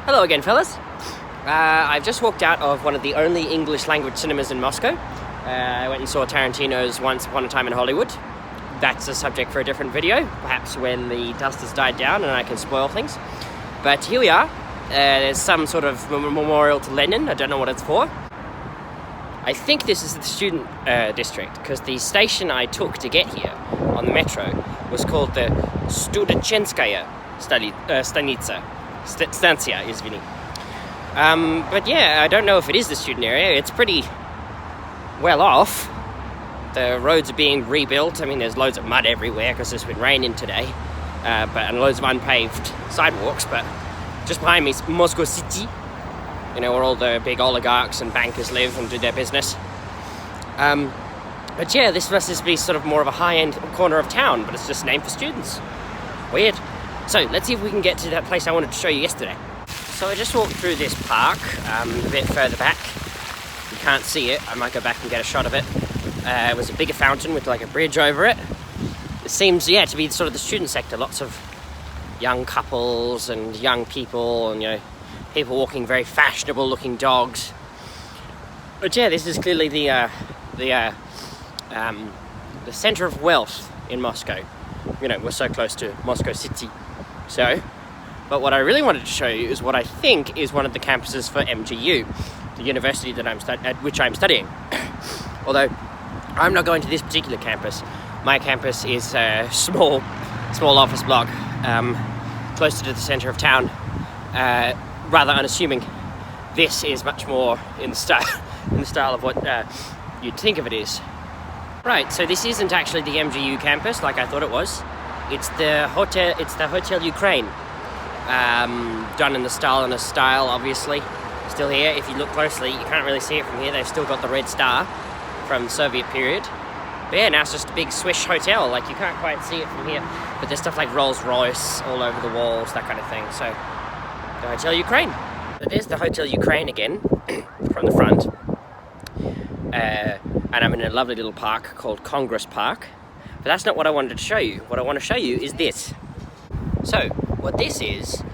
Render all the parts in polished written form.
Hello again, fellas. I've just walked out of one of the only English language cinemas in Moscow. I went and saw Tarantino's Once Upon a Time in Hollywood. That's a subject for a different video, perhaps when the dust has died down and I can spoil things. But here we are. There's some sort of memorial to Lenin. I don't know what it's for. I think this is the student district, because the station I took to get here on the metro was called the Studentskaya Stanitsa. Stanция, извини. But yeah, I don't know if it is the student area. It's pretty well off. The roads are being rebuilt. I mean, there's loads of mud everywhere because it's been raining today, and loads of unpaved sidewalks. But just behind me is Moscow City, where all the big oligarchs and bankers live and do their business. But yeah, this must just be sort of more of a high-end corner of town, but it's just named for students. Weird. So let's see if we can get to that place I wanted to show you yesterday. So I just walked through this park a bit further back. You can't see it. I might go back and get a shot of it. It was a bigger fountain with like a bridge over it. It seems, to be sort of the student sector. Lots of young couples and young people and, people walking very fashionable looking dogs. But yeah, this is clearly the center of wealth in Moscow. We're so close to Moscow City. But what I really wanted to show you is what I think is one of the campuses for MGU, the university that at which I'm studying. Although I'm not going to this particular campus. My campus is a small office block, closer to the center of town, rather unassuming. This is much more in the style of what you'd think of it is. Right, so this isn't actually the MGU campus like I thought it was. It's the Hotel Ukraine, done in the Stalinist style, obviously. Still here. If you look closely, you can't really see it from here. They've still got the red star from the Soviet period. But yeah, now it's just a big swish hotel. Like, you can't quite see it from here. But there's stuff like Rolls-Royce all over the walls, that kind of thing. So, the Hotel Ukraine. But there's the Hotel Ukraine again, from the front. And I'm in a lovely little park called Congress Park. But that's not what I wanted to show you. What I want to show you is this. So, what this is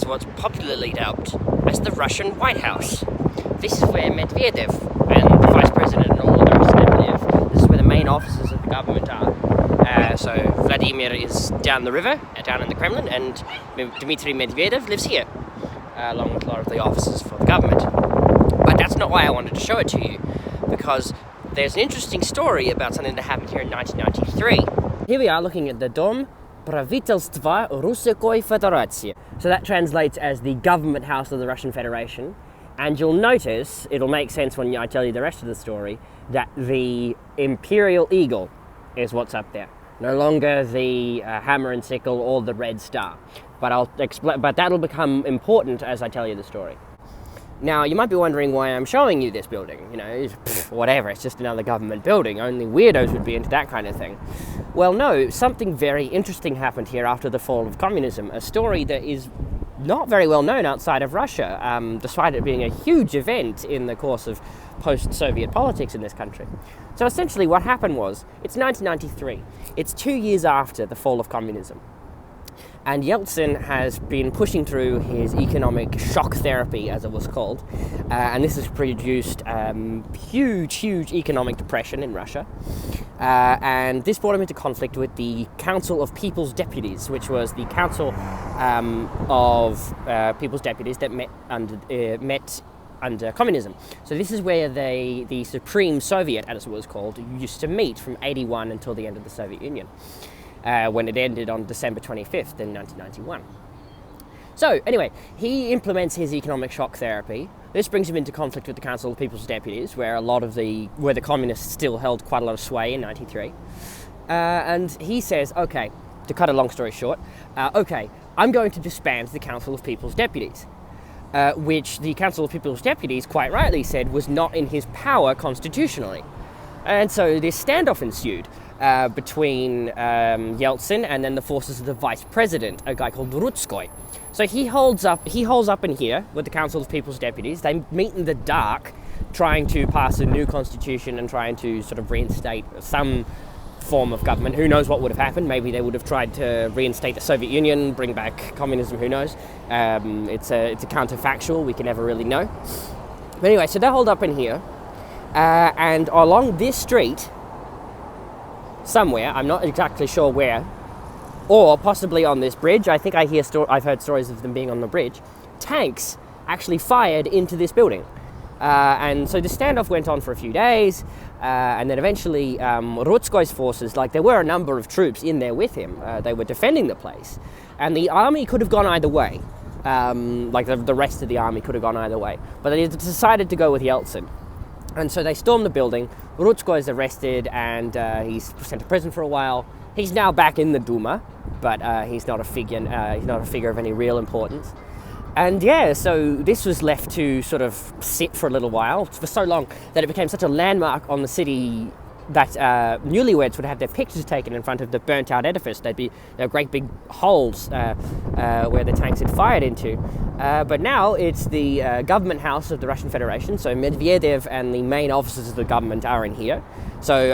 what's popularly dubbed as the Russian White House. This is where Medvedev and the Vice President and all of the rest of them live. This is where the main offices of the government are. So, Vladimir is down the river, down in the Kremlin, and Dmitry Medvedev lives here, along with a lot of the offices for the government. But that's not why I wanted to show it to you, because there's an interesting story about something that happened here in 1993. Here we are looking at the Dom Pravitelstva Russikoy Federatsiya. So that translates as the government house of the Russian Federation. And you'll notice, it'll make sense when I tell you the rest of the story, that the imperial eagle is what's up there. No longer the hammer and sickle or the red star. But that'll become important as I tell you the story. Now, you might be wondering why I'm showing you this building. Whatever, it's just another government building. Only weirdos would be into that kind of thing. Well, no, something very interesting happened here after the fall of communism. A story that is not very well known outside of Russia, despite it being a huge event in the course of post-Soviet politics in this country. So essentially what happened was, it's 1993. It's 2 years after the fall of communism. And Yeltsin has been pushing through his economic shock therapy, as it was called, and this has produced huge economic depression in Russia. And this brought him into conflict with the Council of People's Deputies, which was the council of People's Deputies that met under communism. So this is where the Supreme Soviet, as it was called, used to meet from 1981 until the end of the Soviet Union. When it ended on December 25th in 1991. So, anyway, he implements his economic shock therapy. This brings him into conflict with the Council of People's Deputies, where the communists still held quite a lot of sway in 1993. And he says, okay, to cut a long story short, I'm going to disband the Council of People's Deputies, which the Council of People's Deputies quite rightly said was not in his power constitutionally. And so this standoff ensued between Yeltsin and then the forces of the vice president, a guy called Rutskoy. So he holds up in here with the Council of People's Deputies. They meet in the dark, trying to pass a new constitution and trying to sort of reinstate some form of government. Who knows what would have happened? Maybe they would have tried to reinstate the Soviet Union, bring back communism, who knows? It's a counterfactual, we can never really know. But anyway, so they're holed up in here, and along this street, somewhere, I'm not exactly sure where, or possibly on this bridge, I think I've heard stories of them being on the bridge, tanks actually fired into this building. And so the standoff went on for a few days, and then eventually Rutskoy's forces, like there were a number of troops in there with him, they were defending the place, and the army could have gone either way, like the rest of the army could have gone either way, but they decided to go with Yeltsin. And so they stormed the building, Rutskoy is arrested, and he's sent to prison for a while. He's now back in the Duma, but he's not a figure of any real importance. And yeah, so this was left to sort of sit for a little while, for so long that it became such a landmark on the city that newlyweds would have their pictures taken in front of the burnt out edifice. There'd be great big holes where the tanks had fired into. But now it's the government house of the Russian Federation, so Medvedev and the main officers of the government are in here. So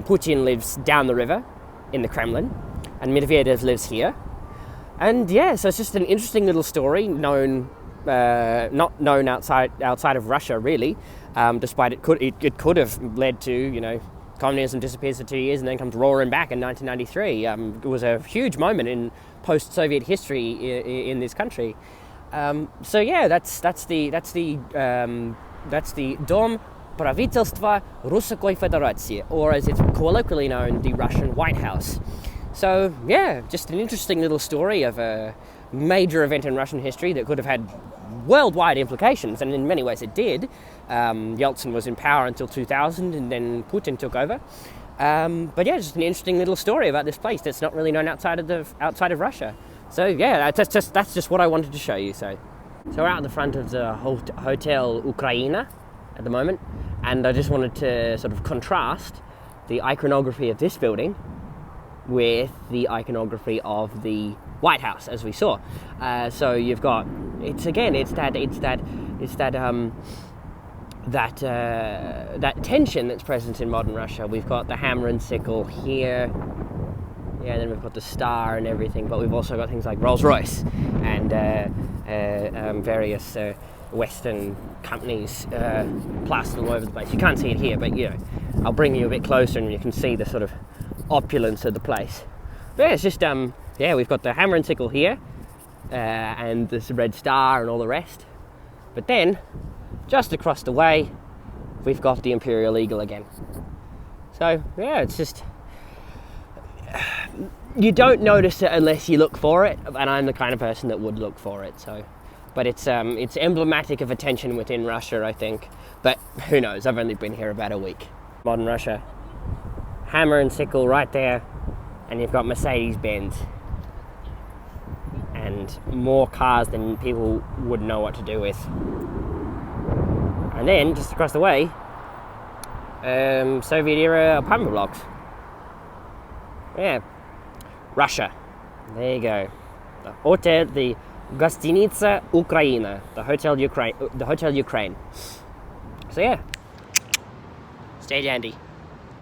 Putin lives down the river in the Kremlin, and Medvedev lives here. And yeah, so it's just an interesting little story, not known outside of Russia really, despite it could have led to, you know, communism disappears for 2 years and then comes roaring back in 1993. It was a huge moment in post-Soviet history in this country. So yeah, that's the Dom Правительства Российской Федерации, or as it's colloquially known, the Russian White House. So yeah, just an interesting little story of a major event in Russian history that could have had worldwide implications, and in many ways it did. Yeltsin was in power until 2000, and then Putin took over. But yeah, just an interesting little story about this place that's not really known outside of Russia. So yeah, that's just what I wanted to show you. So we're out in the front of the Hotel Ukraina at the moment, and I just wanted to sort of contrast the iconography of this building with the iconography of the White House, as we saw. So you've got that tension that's present in modern Russia. We've got the hammer and sickle here, yeah, and then we've got the star and everything. But we've also got things like Rolls-Royce and various Western companies plastered all over the place. You can't see it here, but you know, I'll bring you a bit closer and you can see the sort of opulence of the place. But yeah, it's just we've got the hammer and sickle here, and this red star and all the rest. But then, just across the way, we've got the Imperial Eagle again. So yeah, it's just, you don't notice it unless you look for it, and I'm the kind of person that would look for it. So, but it's emblematic of a tension within Russia, I think. But who knows? I've only been here about a week. Modern Russia. Hammer and sickle right there, and you've got Mercedes-Benz and more cars than people would know what to do with. And then just across the way, Soviet era apartment blocks. Yeah, Russia. There you go. The hotel, the Гостиница Украина, the Hotel Ukraine. So yeah, stay dandy.